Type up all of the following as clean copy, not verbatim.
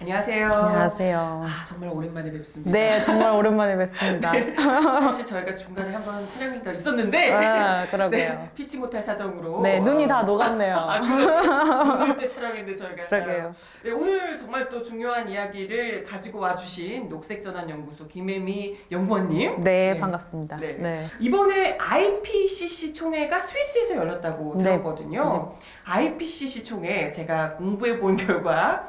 안녕하세요. 안녕하세요. 정말 오랜만에 뵙습니다. 네, 정말 오랜만에 뵙습니다. 네, 사실 저희가 중간에 한번 촬영이 더 있었는데 아, 그러게요. 네, 피치 못할 사정으로 네, 눈이 다 녹았네요. 오늘 때 촬영했는데 저희가 그러게요. 네, 오늘 정말 또 중요한 이야기를 가지고 와주신 녹색전환연구소 김혜미 연구원님. 네, 반갑습니다. 네. 네. 이번에 IPCC 총회가 스위스에서 열렸다고 네. 들었거든요. 네. IPCC 총회 제가 공부해 본 결과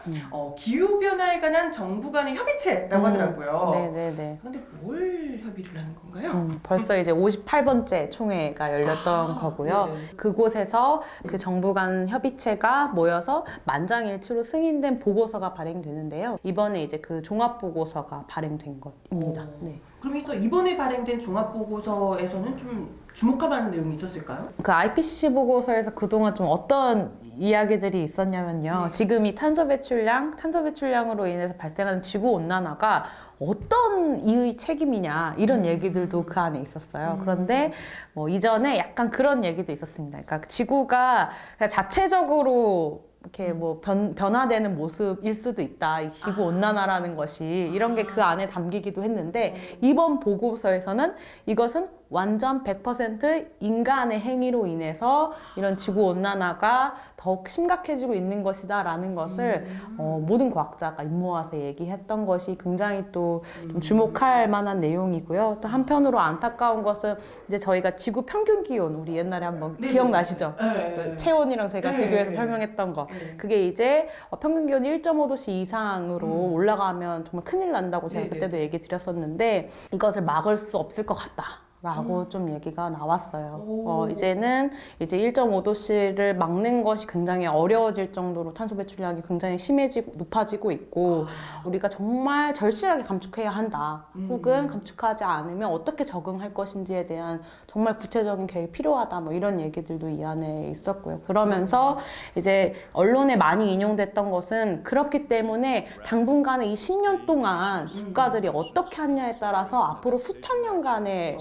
기후변화에 관한 정부 간의 협의체라고 하더라고요. 네네네. 그런데 뭘 협의를 하는 건가요? 벌써 이제 58번째 총회가 열렸던 거고요. 네네. 그곳에서 그 정부 간 협의체가 모여서 만장일치로 승인된 보고서가 발행되는데요. 이번에 이제 그 종합보고서가 발행된 것입니다. 네. 그럼 이번에 발행된 종합보고서에서는 좀 주목할 만한 내용이 있었을까요? 그 IPCC 보고서에서 그동안 좀 어떤 이야기들이 있었냐면요. 지금 이 탄소 배출량으로 인해서 발생하는 지구 온난화가 어떤 이의 책임이냐 이런 얘기들도 그 안에 있었어요. 그런데 뭐 이전에 약간 그런 얘기도 있었습니다. 그러니까 지구가 그냥 자체적으로 이렇게 뭐 변화되는 모습일 수도 있다. 이 지구 온난화라는 것이 이런 게 그 안에 담기기도 했는데 이번 보고서에서는 이것은 완전 100% 인간의 행위로 인해서 이런 지구 온난화가 더욱 심각해지고 있는 것이다 라는 것을 모든 과학자가 입모아서 얘기했던 것이 굉장히 또 좀 주목할 만한 내용이고요. 또 한편으로 안타까운 것은 이제 저희가 지구 평균 기온 우리 옛날에 한번 네. 기억나시죠? 네. 그 체온이랑 제가 네. 비교해서 네. 설명했던 거. 네. 그게 이제 평균 기온이 1.5도씨 이상으로 올라가면 정말 큰일 난다고 제가 네. 그때도 얘기 드렸었는데 이것을 막을 수 없을 것 같다. 라고 좀 얘기가 나왔어요. 이제는 이제 1.5도씨를 막는 것이 굉장히 어려워질 정도로 탄소 배출량이 굉장히 높아지고 있고, 우리가 정말 절실하게 감축해야 한다. 혹은 감축하지 않으면 어떻게 적응할 것인지에 대한 정말 구체적인 계획이 필요하다. 뭐 이런 얘기들도 이 안에 있었고요. 그러면서 이제 언론에 많이 인용됐던 것은 그렇기 때문에 당분간의 이 10년 동안 국가들이 어떻게 하냐에 따라서 앞으로 수천 년간의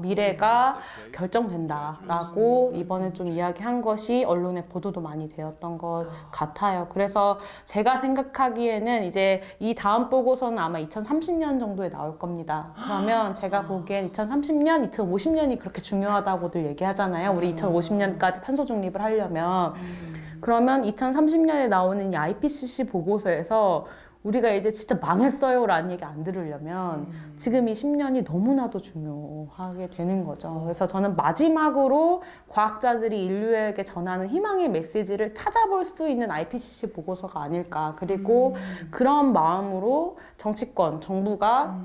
미래가 결정된다라고 이번에 좀 이야기한 것이 언론의 보도도 많이 되었던 것 같아요. 그래서 제가 생각하기에는 이제 이 다음 보고서는 아마 2030년 정도에 나올 겁니다. 그러면 제가 보기엔 2030년, 2050년이 그렇게 중요하다고들 얘기하잖아요. 우리 2050년까지 탄소 중립을 하려면. 그러면 2030년에 나오는 이 IPCC 보고서에서 우리가 이제 진짜 망했어요 라는 얘기 안 들으려면 지금 이 10년이 너무나도 중요하게 되는 거죠. 그래서 저는 마지막으로 과학자들이 인류에게 전하는 희망의 메시지를 찾아볼 수 있는 IPCC 보고서가 아닐까. 그리고 그런 마음으로 정치권, 정부가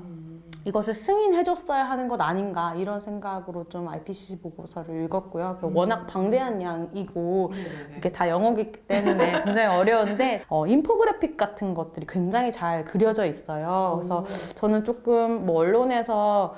이것을 승인해줬어야 하는 것 아닌가 이런 생각으로 좀 IPCC 보고서를 읽었고요. 워낙 방대한 양이고 이게 다 영어이기 때문에 굉장히 어려운데 인포그래픽 같은 것들이 굉장히 잘 그려져 있어요. 그래서 저는 조금 뭐 언론에서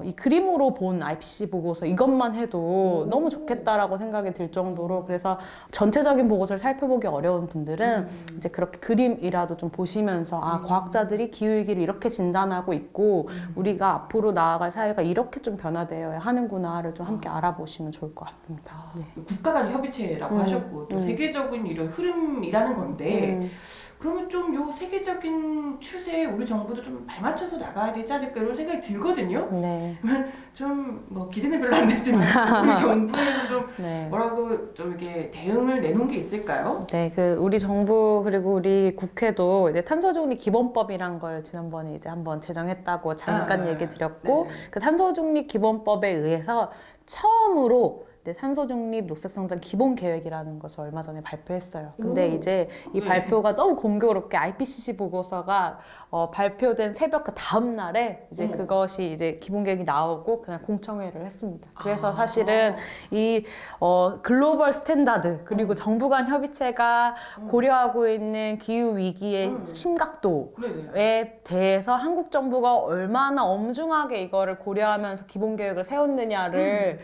이 그림으로 본 IPCC 보고서 이것만 해도 너무 좋겠다라고 생각이 들 정도로 그래서 전체적인 보고서를 살펴보기 어려운 분들은 이제 그렇게 그림이라도 좀 보시면서 과학자들이 기후위기를 이렇게 진단하고 있고 우리가 앞으로 나아갈 사회가 이렇게 좀 변화되어야 하는구나를 좀 함께 알아보시면 좋을 것 같습니다. 네. 국가 간 협의체라고 하셨고 또 세계적인 이런 흐름이라는 건데 그러면 좀 요 세계적인 추세에 우리 정부도 좀 발맞춰서 나가야 되지 않을까 이런 생각이 들거든요. 네. 좀 뭐 기대는 별로 안 되지만 우리 정부에서 좀 네. 뭐라고 좀 이렇게 대응을 내놓은 게 있을까요? 네, 그 우리 정부 그리고 우리 국회도 이제 탄소중립 기본법이란 걸 지난번에 이제 한번 제정했다고 잠깐 얘기 드렸고 그 탄소중립 기본법에 의해서 처음으로 탄소중립 녹색성장 기본계획이라는 것을 얼마 전에 발표했어요. 근데 이제 이 발표가 너무 공교롭게 IPCC 보고서가 발표된 새벽 그 다음 날에 이제 그것이 이제 기본계획이 나오고 그냥 공청회를 했습니다. 그래서 사실은 이 글로벌 스탠다드 그리고 정부 간 협의체가 고려하고 있는 기후 위기의 심각도에 대해서 한국 정부가 얼마나 엄중하게 이거를 고려하면서 기본계획을 세웠느냐를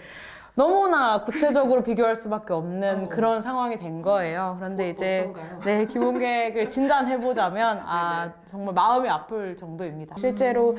너무나 구체적으로 비교할 수밖에 없는 그런 상황이 된 거예요. 그런데 이제 네, 기본계획을 진단해보자면 정말 마음이 아플 정도입니다. 실제로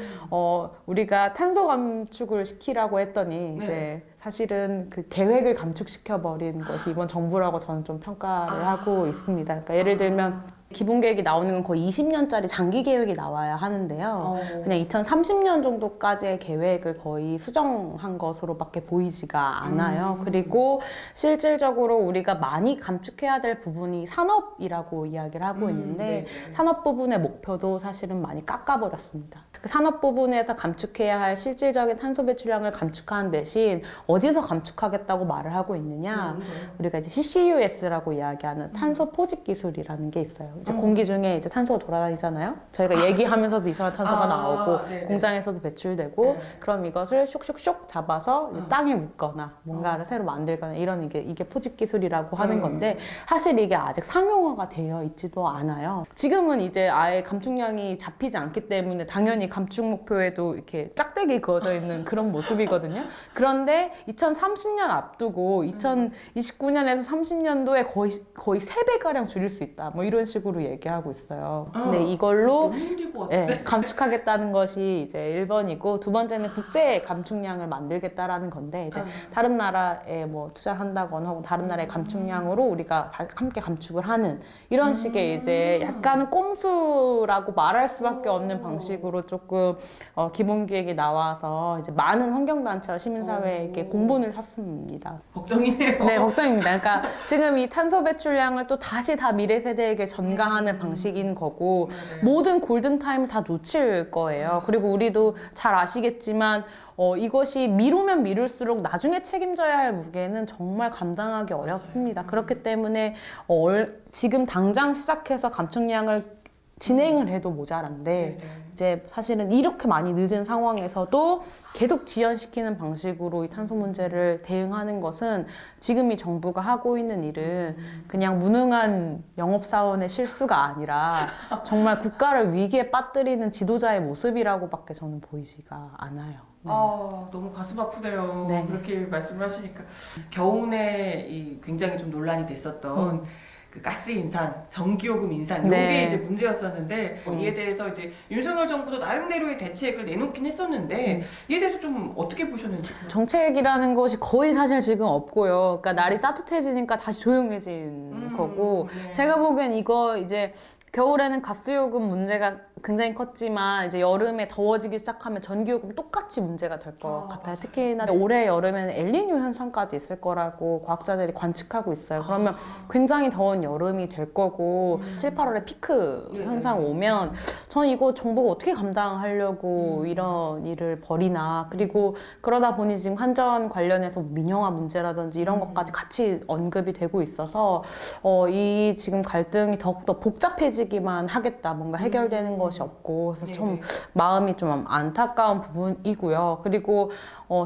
우리가 탄소 감축을 시키라고 했더니 이제 사실은 그 계획을 감축시켜버린 것이 이번 정부라고 저는 좀 평가를 하고 있습니다. 그러니까 예를 들면 기본 계획이 나오는 건 거의 20년짜리 장기 계획이 나와야 하는데요. 그냥 2030년 정도까지의 계획을 거의 수정한 것으로밖에 보이지가 않아요. 그리고 실질적으로 우리가 많이 감축해야 될 부분이 산업이라고 이야기를 하고 있는데 산업 부분의 목표도 사실은 많이 깎아버렸습니다. 그 산업 부분에서 감축해야 할 실질적인 탄소 배출량을 감축하는 대신 어디서 감축하겠다고 말을 하고 있느냐? 우리가 이제 CCUS라고 이야기하는 탄소 포집 기술이라는 게 있어요. 이제 공기 중에 이제 탄소가 돌아다니잖아요. 저희가 얘기하면서도 이산화탄소가 나오고 공장에서도 배출되고 그럼 이것을 쇽쇽쇽 잡아서 이제 땅에 묻거나 뭔가를 새로 만들거나 이런 이게 포집 기술이라고 하는 건데 사실 이게 아직 상용화가 되어 있지도 않아요. 지금은 이제 아예 감축량이 잡히지 않기 때문에 당연히 감축 목표에도 이렇게 짝대기 그어져 있는 그런 모습이거든요. 그런데 2030년 앞두고 2029년에서 30년도에 거의 3배가량 줄일 수 있다. 뭐 이런 식으로 얘기하고 있어요. 근데 이걸로 감축하겠다는 것이 이제 1번이고 두 번째는 국제 감축량을 만들겠다라는 건데 이제 다른 나라에 뭐 투자를 한다거나 혹은 다른 나라의 감축량으로 우리가 함께 감축을 하는 이런 식의 이제 약간 꼼수라고 말할 수밖에 없는 방식으로 조금 기본 계획이 나와서 이제 많은 환경단체와 시민사회에게 공분을 샀습니다. 걱정이네요. 네, 걱정입니다. 그러니까 지금 이 탄소 배출량을 또 다시 다 미래 세대에게 전가하는 방식인 거고 모든 골든타임을 다 놓칠 거예요. 그리고 우리도 잘 아시겠지만 이것이 미루면 미룰수록 나중에 책임져야 할 무게는 정말 감당하기 어렵습니다. 그렇기 때문에 지금 당장 시작해서 감축량을 진행을 해도 모자란데 이제 사실은 이렇게 많이 늦은 상황에서도 계속 지연시키는 방식으로 이 탄소 문제를 대응하는 것은 지금 이 정부가 하고 있는 일은 그냥 무능한 영업사원의 실수가 아니라 정말 국가를 위기에 빠뜨리는 지도자의 모습이라고밖에 저는 보이지가 않아요. 네. 너무 가슴 아프네요. 네. 그렇게 말씀을 하시니까 겨우내 굉장히 좀 논란이 됐었던 그 가스 인상, 전기요금 인상 이게 이제 문제였었는데 이에 대해서 이제 윤석열 정부도 나름대로의 대책을 내놓긴 했었는데 이에 대해서 좀 어떻게 보셨는지. 정책이라는 것이 거의 사실 지금 없고요. 그러니까 날이 따뜻해지니까 다시 조용해진 거고 제가 보기엔 이거 이제 겨울에는 가스요금 문제가 굉장히 컸지만 이제 여름에 더워지기 시작하면 전기요금 똑같이 문제가 될 것 같아요. 특히나 올해 여름에는 엘니뇨 현상까지 있을 거라고 과학자들이 관측하고 있어요. 그러면 굉장히 더운 여름이 될 거고 7, 8월에 피크 현상 오면 저는 이거 정부가 어떻게 감당하려고 이런 일을 벌이나 그리고 그러다 보니 지금 한전 관련해서 민영화 문제라든지 이런 것까지 같이 언급이 되고 있어서 이 지금 갈등이 더욱더 복잡해지기만 하겠다. 뭔가 해결되는 것이 없고 그래서 좀 마음이 좀 안타까운 부분이고요. 그리고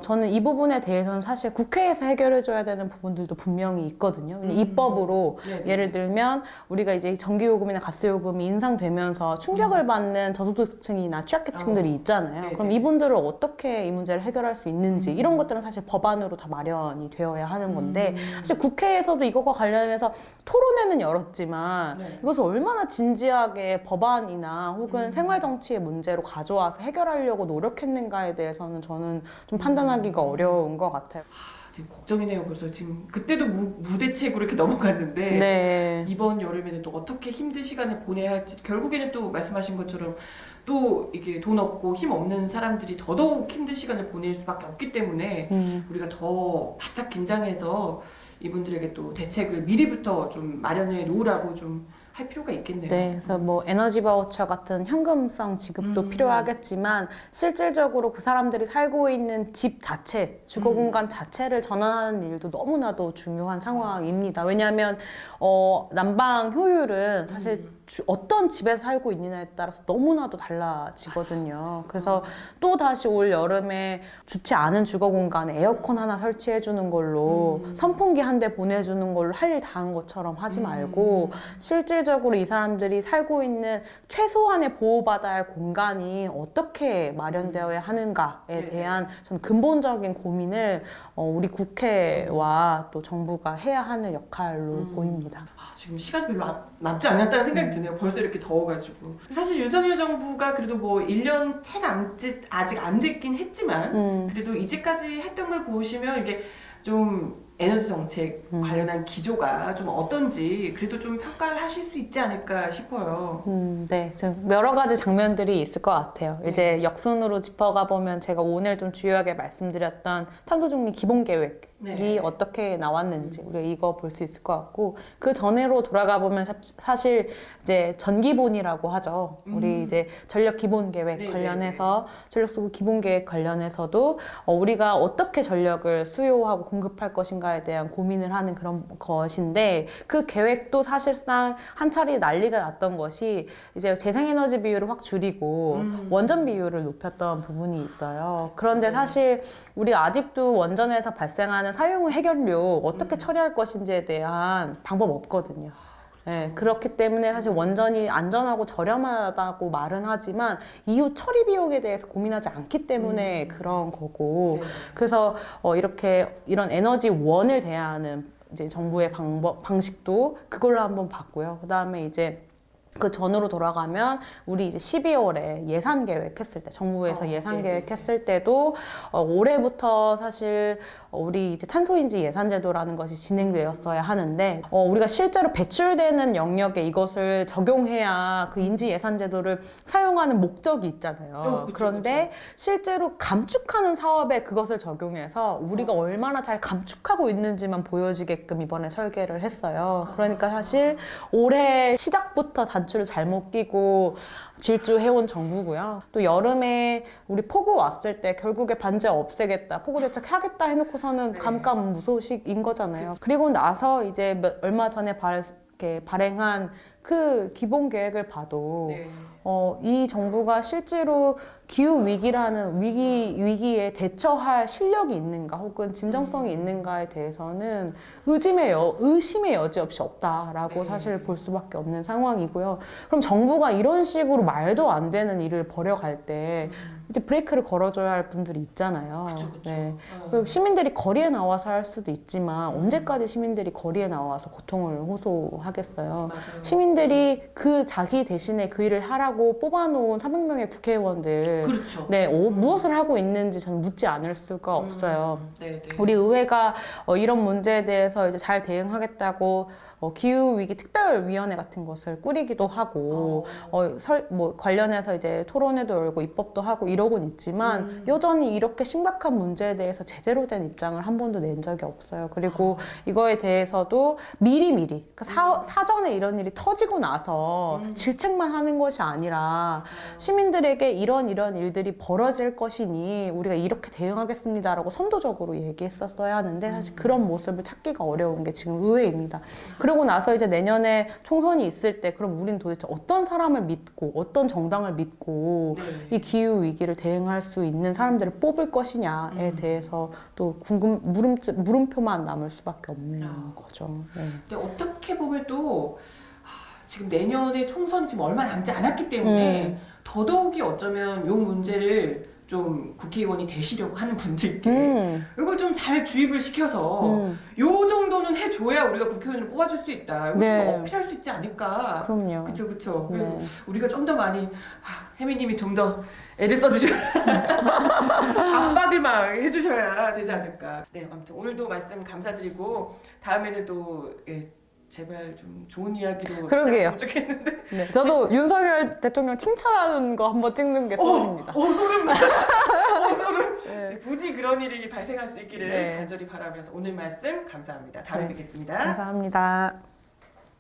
저는 이 부분에 대해서는 사실 국회에서 해결해줘야 되는 부분들도 분명히 있거든요. 입법으로 예를 들면 우리가 이제 전기요금이나 가스요금이 인상되면서 충격을 받는 저소득층이나 취약계층들이 있잖아요. 그럼 이분들을 어떻게 이 문제를 해결할 수 있는지 이런 것들은 사실 법안으로 다 마련이 되어야 하는 건데 사실 국회에서도 이것과 관련해서 토론회는 열었지만 이것을 얼마나 진지하게 법안이나 혹은 생활정치의 문제로 가져와서 해결하려고 노력했는가에 대해서는 저는 좀 판단하기가 어려운 것 같아요. 지금 걱정이네요. 벌써 지금 그때도 무대책으로 이렇게 넘어갔는데 이번 여름에는 또 어떻게 힘든 시간을 보내야 할지 결국에는 또 말씀하신 것처럼 또 이게 돈 없고 힘 없는 사람들이 더더욱 힘든 시간을 보낼 수밖에 없기 때문에 우리가 더 바짝 긴장해서 이분들에게 또 대책을 미리부터 좀 마련해 놓으라고 좀 할 필요가 있겠네요. 네, 그래서 뭐 에너지 바우처 같은 현금성 지급도 필요하겠지만 실질적으로 그 사람들이 살고 있는 집 자체, 주거 공간 자체를 전환하는 일도 너무나도 중요한 상황입니다. 왜냐하면 난방 효율은 사실 어떤 집에서 살고 있느냐에 따라서 너무나도 달라지거든요. 그래서 또 다시 올 여름에 좋지 않은 주거 공간에 에어컨 하나 설치해 주는 걸로 선풍기 한 대 보내주는 걸로 할 일 다 한 것처럼 하지 말고 실질적으로 이 사람들이 살고 있는 최소한의 보호받아야 할 공간이 어떻게 마련되어야 하는가에 대한 전 근본적인 고민을 우리 국회와 또 정부가 해야 하는 역할로 보입니다. 지금 시간이 별로 남지 않았다는 생각이 드네요. 벌써 이렇게 더워가지고. 사실 윤석열 정부가 그래도 뭐 1년 채 남짓 아직 안 됐긴 했지만 그래도 이제까지 했던 걸 보시면 이게 좀 에너지 정책 관련한 기조가 좀 어떤지 그래도 좀 평가를 하실 수 있지 않을까 싶어요. 네, 좀 여러 가지 장면들이 있을 것 같아요. 네. 이제 역순으로 짚어가 보면 제가 오늘 좀 주요하게 말씀드렸던 탄소중립 기본 계획이 네. 어떻게 나왔는지 우리가 이거 볼 수 있을 것 같고, 그 전으로 돌아가 보면 사실 이제 전기본이라고 하죠. 우리 이제 전력 기본 계획 네, 관련해서 전력 수급 기본 계획 관련해서도 우리가 어떻게 전력을 수요하고 공급할 것인가에 대한 고민을 하는 그런 것인데, 그 계획도 사실상 한 차례 난리가 났던 것이 이제 재생에너지 비율을 확 줄이고 원전 비율을 높였던 부분이 있어요. 그런데 사실 우리가 아직도 원전에서 발생하는 사용 해결료 어떻게 처리할 것인지에 대한 방법 없거든요. 네, 그렇기 때문에 사실 원전이 안전하고 저렴하다고 말은 하지만 이후 처리 비용에 대해서 고민하지 않기 때문에 그런 거고, 네. 그래서 이렇게 이런 에너지원을 대하는 이제 정부의 방식도 그걸로 한번 봤고요. 그 다음에 이제 그 전으로 돌아가면 우리 이제 12월에 예산 계획했을 때, 정부에서 예산 계획했을 때도 올해부터 사실 우리 이제 탄소인지 예산제도라는 것이 진행되었어야 하는데, 우리가 실제로 배출되는 영역에 이것을 적용해야 그 인지 예산제도를 사용하는 목적이 있잖아요. 그쵸, 그런데 그쵸. 실제로 감축하는 사업에 그것을 적용해서 우리가 얼마나 잘 감축하고 있는지만 보여지게끔 이번에 설계를 했어요. 그러니까 사실 올해 시작부터 단추를 잘못 끼고 질주해온 정부고요. 또 여름에 우리 폭우 왔을 때 결국에 반제 없애겠다, 폭우 대책 하겠다 해놓고서는 감감무소식인 거잖아요. 그리고 나서 이제 얼마 전에 발행한 그 기본 계획을 봐도 이 정부가 실제로 기후 위기라는 위기에 대처할 실력이 있는가, 혹은 진정성이 있는가에 대해서는 의심의 여지 없이 없다라고 사실 볼 수밖에 없는 상황이고요. 그럼 정부가 이런 식으로 말도 안 되는 일을 벌여갈 때 이제 브레이크를 걸어줘야 할 분들이 있잖아요. 그쵸. 네. 시민들이 거리에 나와서 할 수도 있지만 언제까지 시민들이 거리에 나와서 고통을 호소하겠어요. 맞아요. 시민들이 그 자기 대신에 그 일을 하라고 뽑아놓은 300명의 국회의원들, 그렇죠. 네, 무엇을 하고 있는지 저는 묻지 않을 수가 없어요. 네. 우리 의회가 이런 문제에 대해서 이제 잘 대응하겠다고 기후위기 특별위원회 같은 것을 꾸리기도 하고, 관련해서 이제 토론회도 열고 입법도 하고 이러곤 있지만, 여전히 이렇게 심각한 문제에 대해서 제대로 된 입장을 한 번도 낸 적이 없어요. 그리고 이거에 대해서도 미리미리, 사전에 이런 일이 터지고 나서 질책만 하는 것이 아니라 시민들에게 이런 일들이 벌어질 것이니 우리가 이렇게 대응하겠습니다라고 선도적으로 얘기했었어야 하는데, 사실 그런 모습을 찾기가 어려운 게 지금 의회입니다. 그러고 나서 이제 내년에 총선이 있을 때, 그럼 우린 도대체 어떤 사람을 믿고 어떤 정당을 믿고 이 기후 위기를 대응할 수 있는 사람들을 뽑을 것이냐에 대해서 또 물음표만 남을 수밖에 없는 거죠. 네. 근데 어떻게 보면 또 지금 내년에 총선이 지금 얼마 남지 않았기 때문에 더더욱이 어쩌면 이 문제를 좀 국회의원이 되시려고 하는 분들께 이걸 좀 잘 주입을 시켜서 요 정도는 해줘야 우리가 국회의원을 뽑아줄 수 있다. 이거 좀 어필할 수 있지 않을까. 그럼요. 그쵸. 우리가 좀 더 많이 혜미님이 좀 더 애를 써주셔야 압박을 막 해주셔야 되지 않을까. 네, 아무튼 오늘도 말씀 감사드리고 다음에는 또 제발 좀 좋은 이야기로 그러게요. 좋겠는데. 네, 저도 윤석열 대통령 칭찬하는 거 한번 찍는 게 소원입니다. 소름. 소름. 네. 부디 그런 일이 발생할 수 있기를 네. 간절히 바라면서 오늘 말씀 감사합니다. 다음에 뵙겠습니다. 감사합니다.